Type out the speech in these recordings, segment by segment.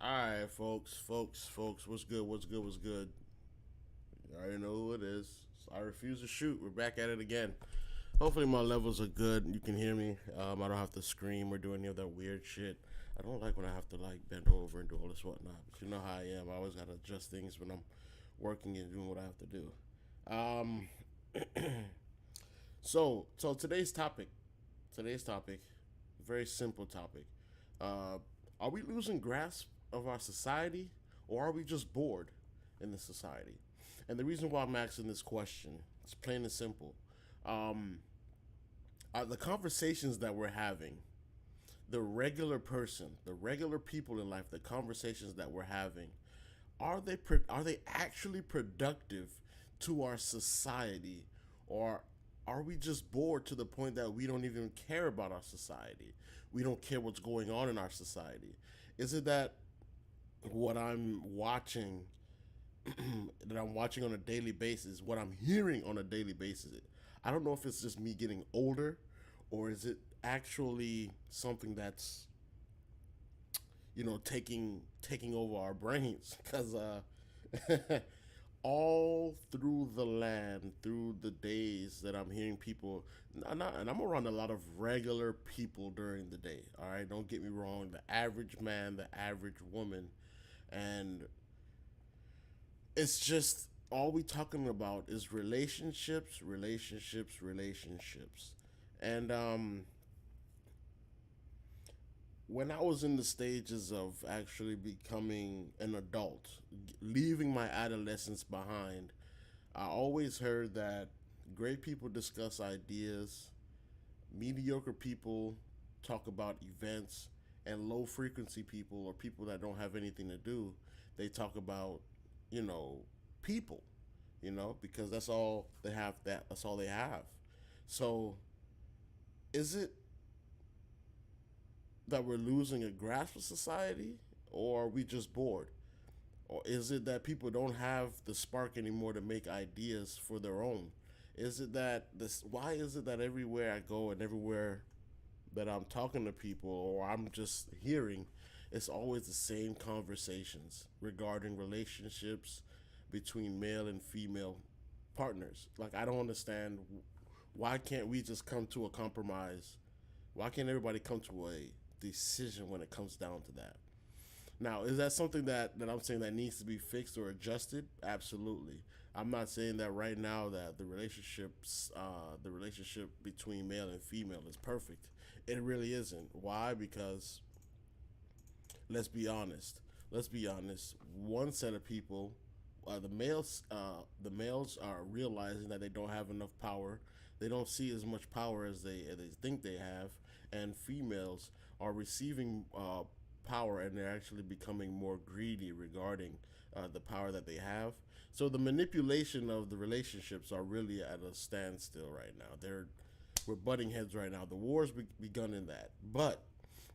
Alright, folks, what's good, what's good? You already know who it is. I refuse to shoot. We're back at it again. Hopefully my levels are good. You can hear me. I don't have to scream or do any of that weird shit. I don't like when I have to like bend over and do all this whatnot. But you know how I am. I always gotta adjust things when I'm working and doing what I have to do. Um, so today's topic, very simple topic. Uh, are we losing grasp of our society, or are we just bored in the society? And the reason why I'm asking this question is plain and simple. Um, are the conversations that we're having, the regular person, the regular people in life, the conversations that we're having, are they actually productive to our society, or are we just bored to the point that we don't even care about our society? We don't care what's going on in our society. Is it that what I'm watching that I'm watching on a daily basis, what I'm hearing on a daily basis, I don't know if it's just me getting older, or is it actually something that's taking over our brains? Because all through the land, through the days that I'm hearing people, and I'm around a lot of regular people during the day. All right, don't get me wrong, the average man, the average woman, and it's just all we talking about is relationships, relationships, relationships. And when I was in the stages of actually becoming an adult, leaving my adolescence behind, I always heard that great people discuss ideas, mediocre people talk about events, and low frequency people, or people that don't have anything to do, they talk about, you know, people, because that's all they have. So, is it that we're losing a grasp of society, or are we just bored? Or is it that people don't have the spark anymore to make ideas for their own? Is it that this? Why is it that everywhere I go and everywhere that I'm talking to people or I'm just hearing, it's always the same conversations regarding relationships between male and female partners? Like, I don't understand, why can't we just come to a compromise? Why can't everybody come to a decision when it comes down to that? Now, is that something that I'm saying that needs to be fixed or adjusted? Absolutely. I'm not saying that right now that the relationship between male and female is perfect. It really isn't. Why? Because let's be honest. Let's be honest. One set of people, the males are realizing that they don't have enough power. They don't see as much power as they think they have, and females are receiving power, and they're actually becoming more greedy regarding the power that they have. So the manipulation of the relationships are really at a standstill right now. We're butting heads right now. The war's begun in that. But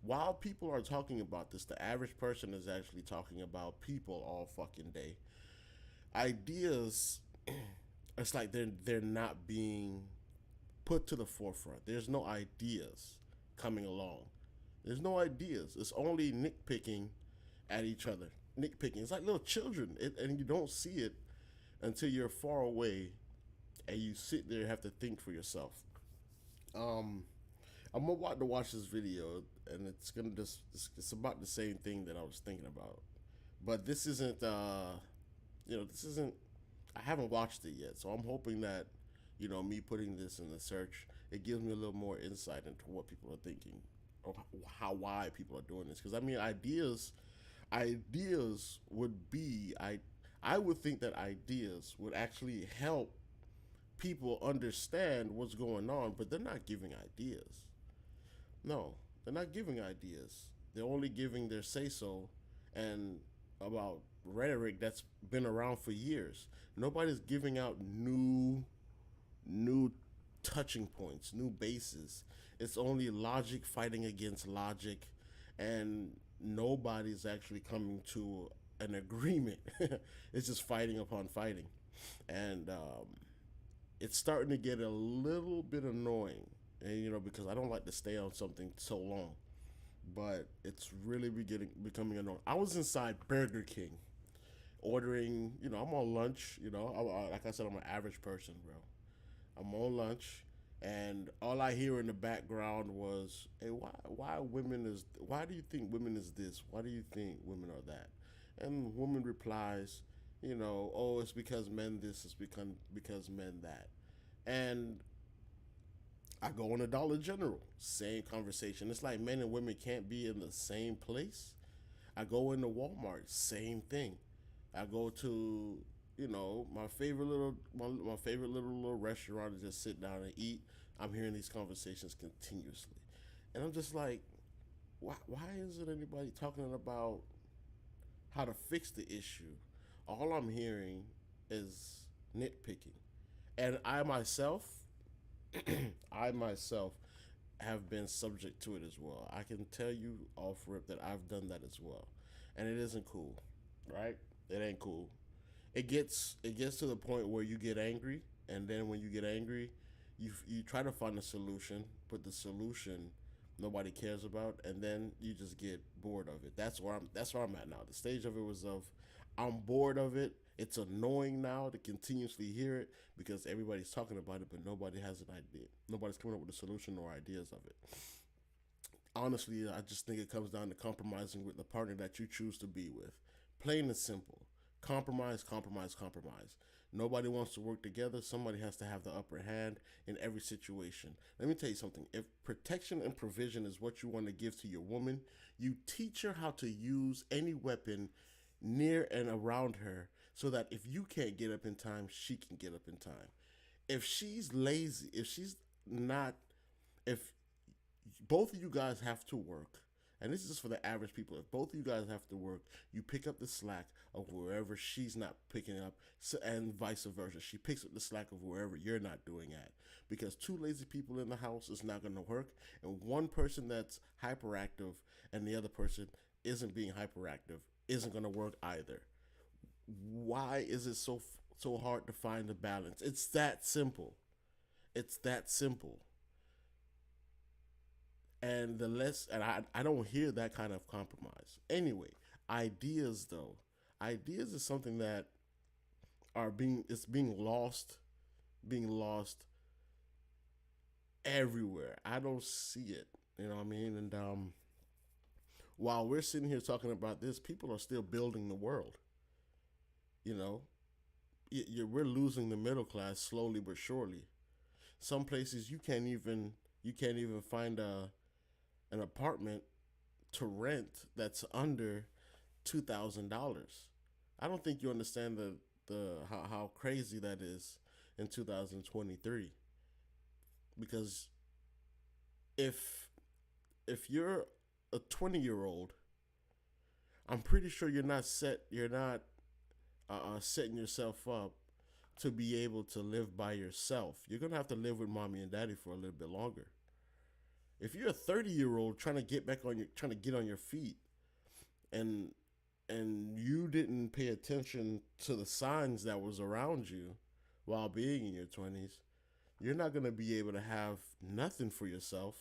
while people are talking about this, the average person is actually talking about people all fucking day. Ideas, it's like they're not being put to the forefront. There's no ideas coming along. There's no ideas. It's only nitpicking at each other. Nitpicking. It's like little children, and you don't see it until you're far away, and you sit there and have to think for yourself. Um, I'm about to watch this video, and it's about the same thing that I was thinking about, but this isn't. I haven't watched it yet, so I'm hoping that me putting this in the search, it gives me a little more insight into what people are thinking, or why people are doing this. Because I mean, ideas would be I would think that ideas would actually help people understand what's going on, but they're not giving ideas. No, they're not giving ideas. They're only giving their say so, and about rhetoric that's been around for years. Nobody's giving out new touching points, new bases. It's only logic fighting against logic, and nobody's actually coming to an agreement. It's just fighting upon fighting, and it's starting to get a little bit annoying. And because I don't like to stay on something so long. but it's really becoming annoying. I was inside Burger King ordering. I'm on lunch. Like I said, I'm an average person, bro. I'm on lunch, and all I hear in the background was, "Hey, why do you think women is this? Why do you think women are that?" And the woman replies, "Oh, it's because men this, it's because men that." And I go in a Dollar General, same conversation. It's like men and women can't be in the same place. I go into Walmart, same thing. I go to my favorite little restaurant to just sit down and eat. I'm hearing these conversations continuously, and I'm just like, why isn't anybody talking about how to fix the issue? All I'm hearing is nitpicking, and I myself have been subject to it as well. I can tell you off rip that I've done that as well, and it isn't cool, right? It ain't cool. It gets to the point where you get angry, and then when you get angry, you try to find a solution, but the solution nobody cares about, and then you just get bored of it. That's where I'm at now. The stage of it was of I'm bored of it. It's annoying now to continuously hear it because everybody's talking about it, but nobody has an idea. Nobody's coming up with a solution or ideas of it. Honestly, I just think it comes down to compromising with the partner that you choose to be with. Plain and simple. Compromise, compromise, compromise. Nobody wants to work together. Somebody has to have the upper hand in every situation. Let me tell you something. If protection and provision is what you want to give to your woman, you teach her how to use any weapon near and around her so that if you can't get up in time, she can get up in time. If she's lazy, if she's not, if both of you guys have to work, and this is just for the average people. If both of you guys have to work, you pick up the slack of wherever she's not picking up, and vice versa. She picks up the slack of wherever you're not doing at. Because two lazy people in the house is not going to work, and one person that's hyperactive and the other person isn't being hyperactive isn't going to work either. Why is it so hard to find a balance? It's that simple. It's that simple. And I don't hear that kind of compromise. Anyway, ideas though, ideas is something that are being it's being lost everywhere. I don't see it. You know what I mean? And while we're sitting here talking about this, people are still building the world. You know, we're losing the middle class slowly but surely. Some places you can't even find an apartment to rent that's under $2,000. I don't think you understand the how crazy that is in 2023. Because if if you're a 20-year old, I'm pretty sure you're not setting yourself up to be able to live by yourself. You're gonna have to live with mommy and daddy for a little bit longer. If you're a 30-year old trying to get on your feet, and you didn't pay attention to the signs that was around you while being in your 20s, you're not going to be able to have nothing for yourself,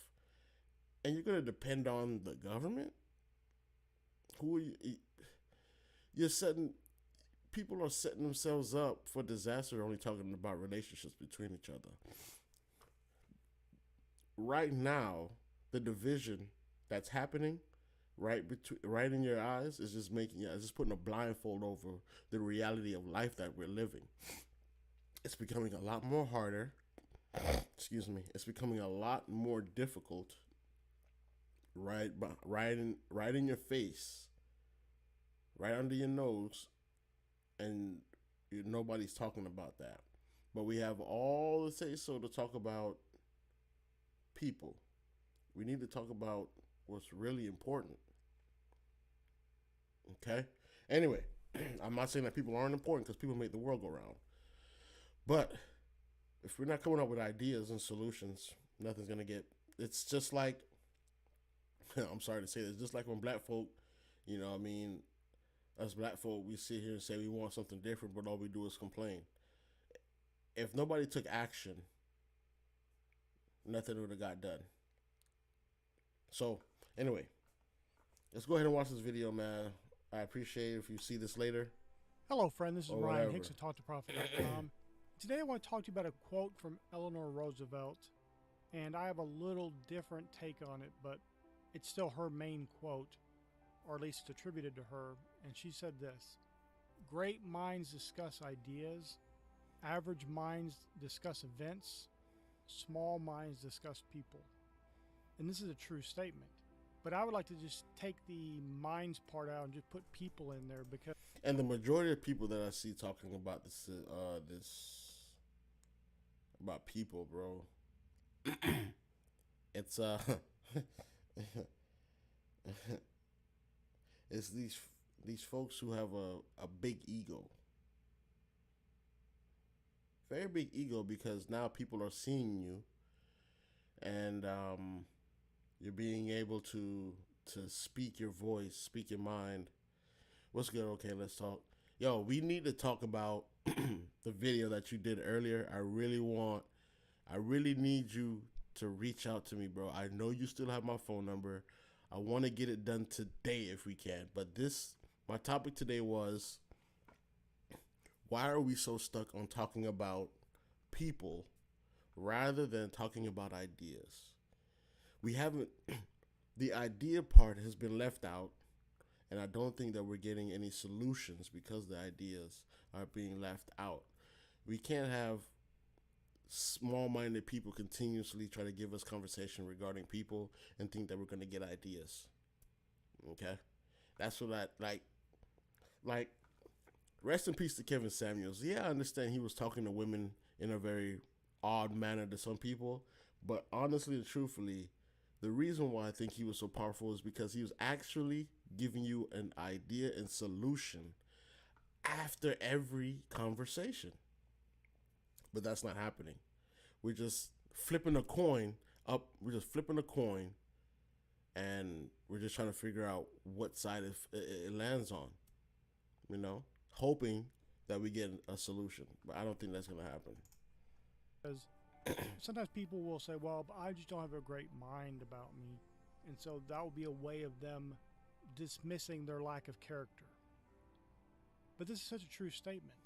and you're going to depend on the government. Who are you? You're setting People are setting themselves up for disaster, only talking about relationships between each other. Right now, the division that's happening right in your eyes is just it's just putting a blindfold over the reality of life that we're living. It's becoming a lot more harder. Excuse me. It's becoming a lot more difficult. Right in your face, right under your nose, and nobody's talking about that. But we have all the say so to talk about people. We need to talk about what's really important. Okay. Anyway, I'm not saying that people aren't important because people make the world go round. But if we're not coming up with ideas and solutions, nothing's gonna get. It's just like I'm sorry to say this, just like when black folk, I mean, us black folk, we sit here and say we want something different, but all we do is complain. If nobody took action, nothing would have got done. So, anyway, Let's go ahead and watch this video, man. I appreciate it if you see this later Hello, friend. This is or Ryan whatever. Hicks of TalkToProfit.com. Today, I want to talk to you about a quote from Eleanor Roosevelt, and I have a little different take on it, but it's still her main quote, or at least it's attributed to her. And she said this: "Great minds discuss ideas, average minds discuss events, small minds discuss people." And this is a true statement. But I would like to just take the minds part out and just put people in there because And the majority of people that I see talking about this, about people, bro, it's it's these folks who have a big ego, very big ego, because now people are seeing you, and you're being able to speak your voice, speak your mind. What's good? Okay, let's talk. Yo, we need to talk about the video that you did earlier. I really need you to reach out to me, bro. I know you still have my phone number. I want to get it done today if we can. But my topic today was, why are we so stuck on talking about people rather than talking about ideas? We haven't, the idea part has been left out, and I don't think that we're getting any solutions because the ideas are being left out. We can't have small-minded people continuously try to give us conversation regarding people and think that we're going to get ideas. Okay? That's what I like rest in peace to Kevin Samuels. Yeah, I understand he was talking to women in a very odd manner to some people, but honestly and truthfully, the reason why I think he was so powerful is because he was actually giving you an idea and solution after every conversation. But that's not happening. We're just flipping a coin up. We're just flipping a coin, and we're just trying to figure out what side it lands on. You know, hoping that we get a solution. But I don't think that's gonna happen. sometimes people will say, well, I just don't have a great mind about me. And so that will be a way of them dismissing their lack of character. But this is such a true statement.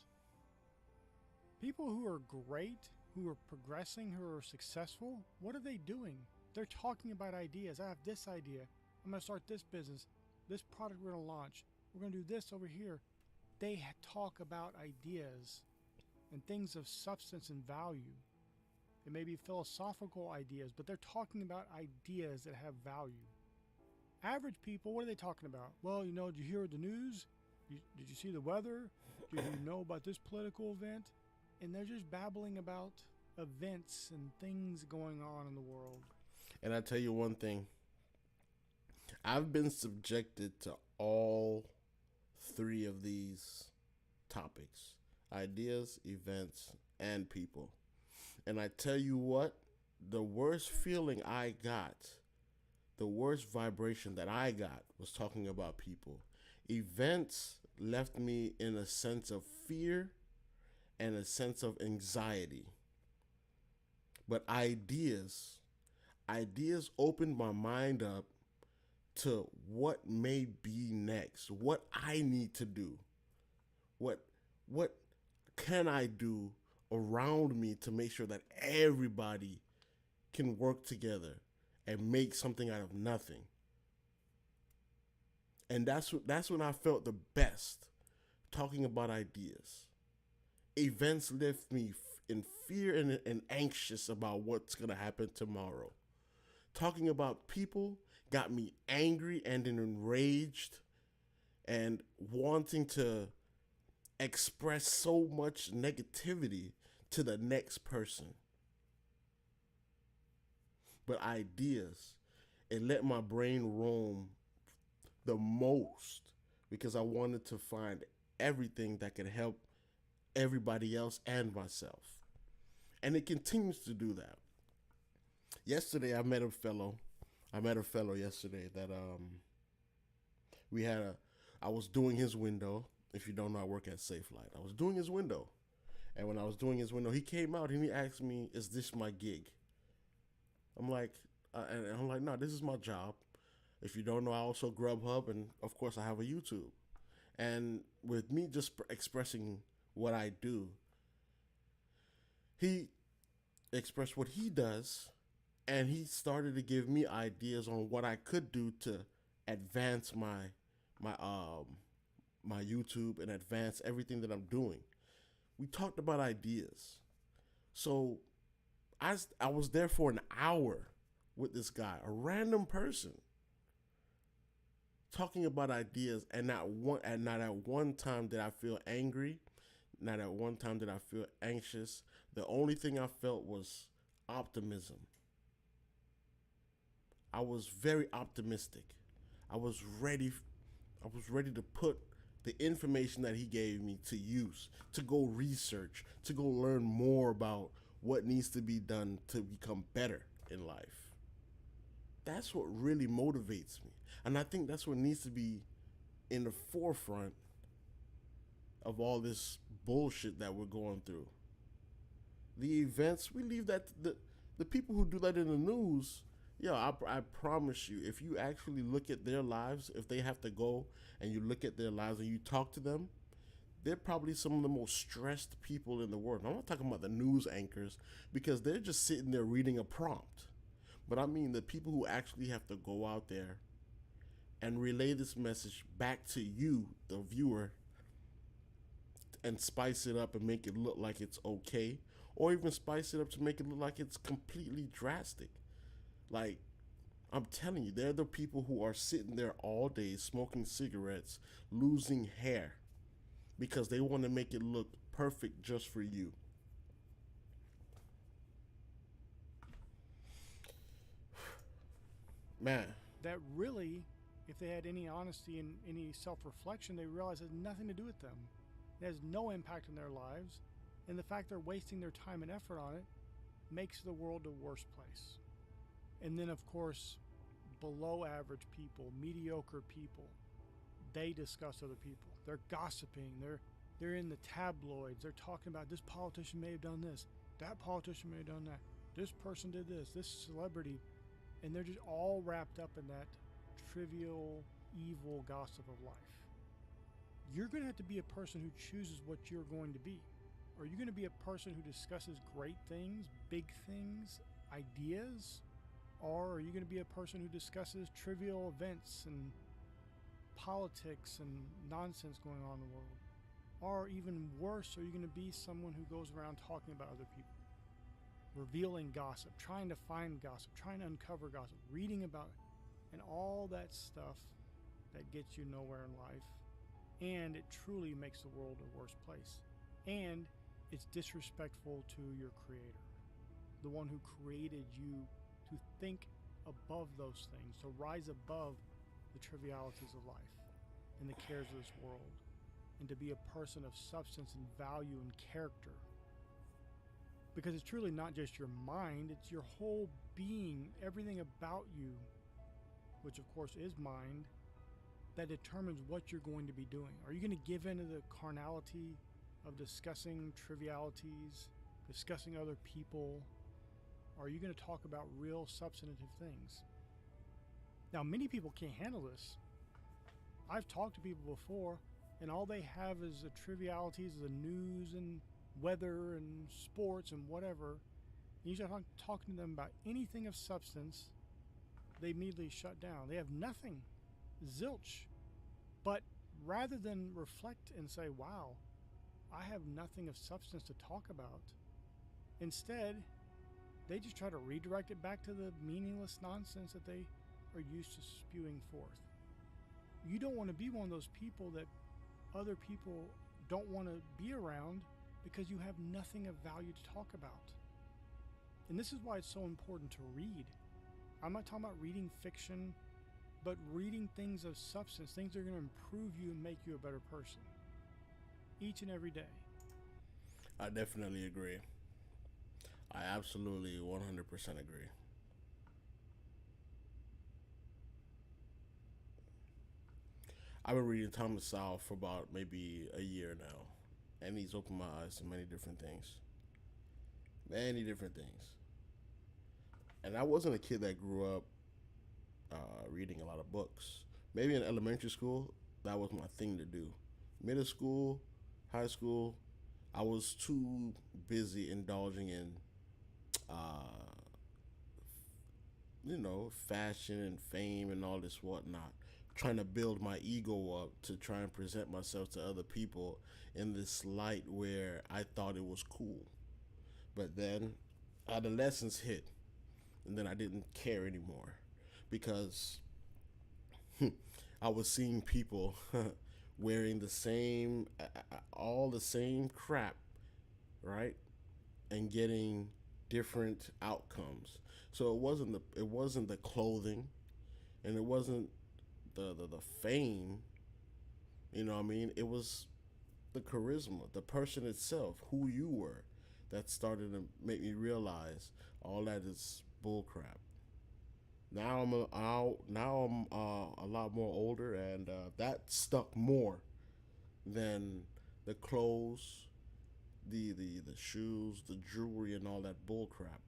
People who are great, who are progressing, who are successful, what are they doing? They're talking about ideas. I have this idea. I'm going to start this business. This product we're going to launch. We're going to do this over here. They talk about ideas and things of substance and value. It may be philosophical ideas, but they're talking about ideas that have value. Average people, what are they talking about? Well, did you hear the news? Did you see the weather? Did you know about this political event? And they're just babbling about events and things going on in the world. And I tell you one thing, I've been subjected to all three of these topics: ideas, events, and people. And I tell you what, the worst feeling I got, the worst vibration that I got was talking about people. Events left me in a sense of fear and a sense of anxiety. But ideas opened my mind up to what may be next, what I need to do, what can I do around me to make sure that everybody can work together and make something out of nothing. And that's when I felt the best, talking about ideas. Events left me in fear and anxious about what's going to happen tomorrow. Talking about people got me angry and enraged and wanting to express so much negativity to the next person. But ideas, it let my brain roam the most because I wanted to find everything that could help everybody else and myself. And it continues to do that. Yesterday I met a fellow yesterday that I was doing his window. If you don't know, I work at Safe Light. I was doing his window. And when I was doing his window, he came out and he asked me, "Is this my gig?" I'm like, no, this is my job. If you don't know, I also Grubhub, and of course, I have a YouTube. And with me just expressing what I do, he expressed what he does, and he started to give me ideas on what I could do to advance my my YouTube and advance everything that I'm doing. We talked about ideas. So I was there for an hour with this guy, a random person, talking about ideas, and not at one time did I feel angry, not at one time did I feel anxious. The only thing I felt was optimism. I was very optimistic. I was ready I was ready to put the information that he gave me to use, to go research, to go learn more about what needs to be done to become better in life. That's what really motivates me. And I think that's what needs to be in the forefront of all this bullshit that we're going through. The events, we leave that to the people who do that in the news. Yo, I promise you, if you actually look at their lives, if they have to go and you look at their lives and you talk to them, they're probably some of the most stressed people in the world. I'm not talking about the news anchors because they're just sitting there reading a prompt. But I mean the people who actually have to go out there and relay this message back to you, the viewer, and spice it up and make it look like it's okay, or even spice it up to make it look like it's completely drastic. Like, I'm telling you, they're the people who are sitting there all day smoking cigarettes, losing hair, because they want to make it look perfect just for you. Man, That really, if they had any honesty and any self reflection, they realize it has nothing to do with them. It has no impact on their lives, and the fact they're wasting their time and effort on it makes the world a worse place. And then, of course, below average people, mediocre people, they discuss other people. They're gossiping. They're in the tabloids. They're talking about this politician may have done this, that politician may have done that, this person did this celebrity, and they're just all wrapped up in that trivial, evil gossip of life. You're going to have to be a person who chooses what you're going to be. Are you going to be a person who discusses great things, big things, ideas? Or are you going to be a person who discusses trivial events and politics and nonsense going on in the world? Or even worse, are you going to be someone who goes around talking about other people, revealing gossip, trying to find gossip, trying to uncover gossip, reading about it, and all that stuff that gets you nowhere in life? And it truly makes the world a worse place. And it's disrespectful to your creator, the one who created you to think above those things, to rise above the trivialities of life and the cares of this world, and to be a person of substance and value and character. Because it's truly not just your mind, it's your whole being, everything about you, which of course is mind, that determines what you're going to be doing. Are you going to give in to the carnality of discussing trivialities, discussing other people? Or are you going to talk about real substantive things? Now, many people can't handle this. I've talked to people before, and all they have is the trivialities of the news and weather and sports and whatever. And you start talking to them about anything of substance, they immediately shut down. They have nothing, zilch. But rather than reflect and say, wow, I have nothing of substance to talk about, instead, they just try to redirect it back to the meaningless nonsense that they are used to spewing forth. You don't want to be one of those people that other people don't want to be around because you have nothing of value to talk about. And this is why it's so important to read. I'm not talking about reading fiction, but reading things of substance, things that are going to improve you and make you a better person. Each and every day. I definitely agree. I absolutely 100% agree. I've been reading Thomas Sowell for about maybe a year now, and he's opened my eyes to many different things. Many different things. And I wasn't a kid that grew up reading a lot of books. Maybe in elementary school, that was my thing to do. Middle school, high school, I was too busy indulging in, uh, fashion and fame and all this whatnot, trying to build my ego up to try and present myself to other people in this light where I thought it was cool. But then adolescence hit, and then I didn't care anymore because I was seeing people wearing the same, all the same crap, right, and getting different outcomes. So it wasn't the clothing, and it wasn't the fame. You know what I mean? It was the charisma, the person itself, who you were, that started to make me realize all that is bullcrap. Now I'm a lot more older, and that stuck more than the clothes, the shoes, the jewelry, and all that bullcrap.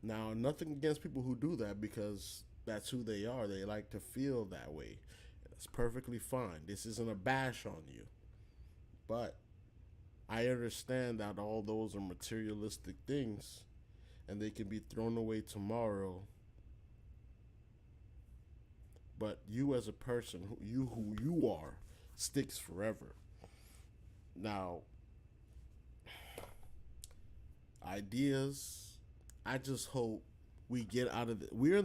Now, nothing against people who do that because that's who they are. They like to feel that way. That's perfectly fine. This isn't a bash on you, but I understand that all those are materialistic things, and they can be thrown away tomorrow. But you as a person, who you are, sticks forever. Now, ideas. I just hope we get out of the. We're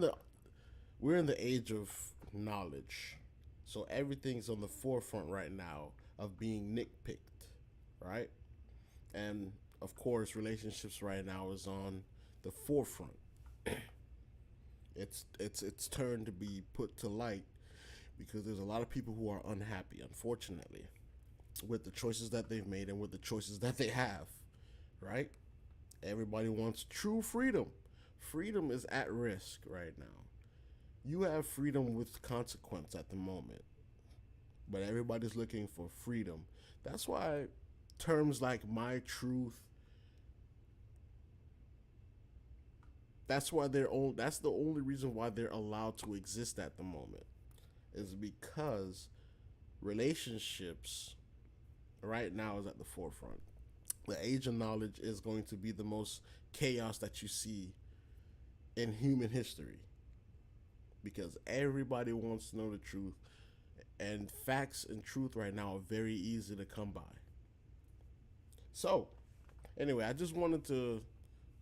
in the age of knowledge, so everything's on the forefront right now of being nitpicked, right? And of course, relationships right now is on the forefront. It's turned to be put to light because there's a lot of people who are unhappy, unfortunately, with the choices that they've made and with the choices that they have, right? Everybody wants true freedom. Freedom is at risk right now. You have freedom with consequence at the moment, but everybody's looking for freedom. That's why terms like my truth, that's the only reason why they're allowed to exist at the moment is because relationships right now is at the forefront. The age of knowledge is going to be the most chaos that you see in human history because everybody wants to know the truth, and facts and truth right now are very easy to come by. So, anyway, I just wanted to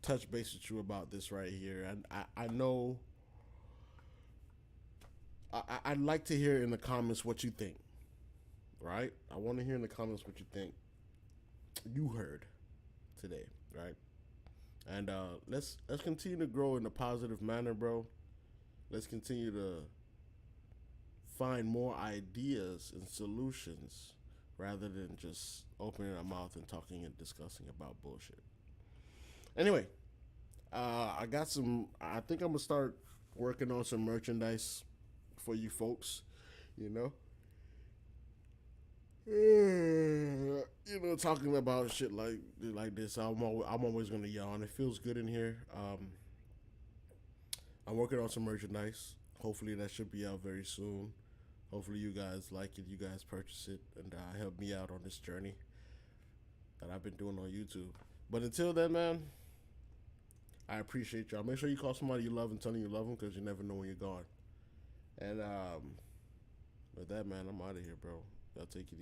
touch base with you about this right here. And I know I'd like to hear in the comments what you think, right? I want to hear in the comments what you think you heard today, right? And let's continue to grow in a positive manner, bro. Let's continue to find more ideas and solutions rather than just opening our mouth and talking and discussing about bullshit. Anyway, I got some. I think I'm gonna start working on some merchandise for you folks. You know, talking about shit like this. I'm always gonna yawn. It feels good in here. I'm working on some merchandise. Hopefully that should be out very soon. Hopefully you guys like it. You guys purchase it and help me out on this journey that I've been doing on YouTube. But until then, man, I appreciate y'all. Make sure you call somebody you love and tell them you love them because you never know when you're gone. And with that, man, I'm out of here, bro. Y'all take it easy.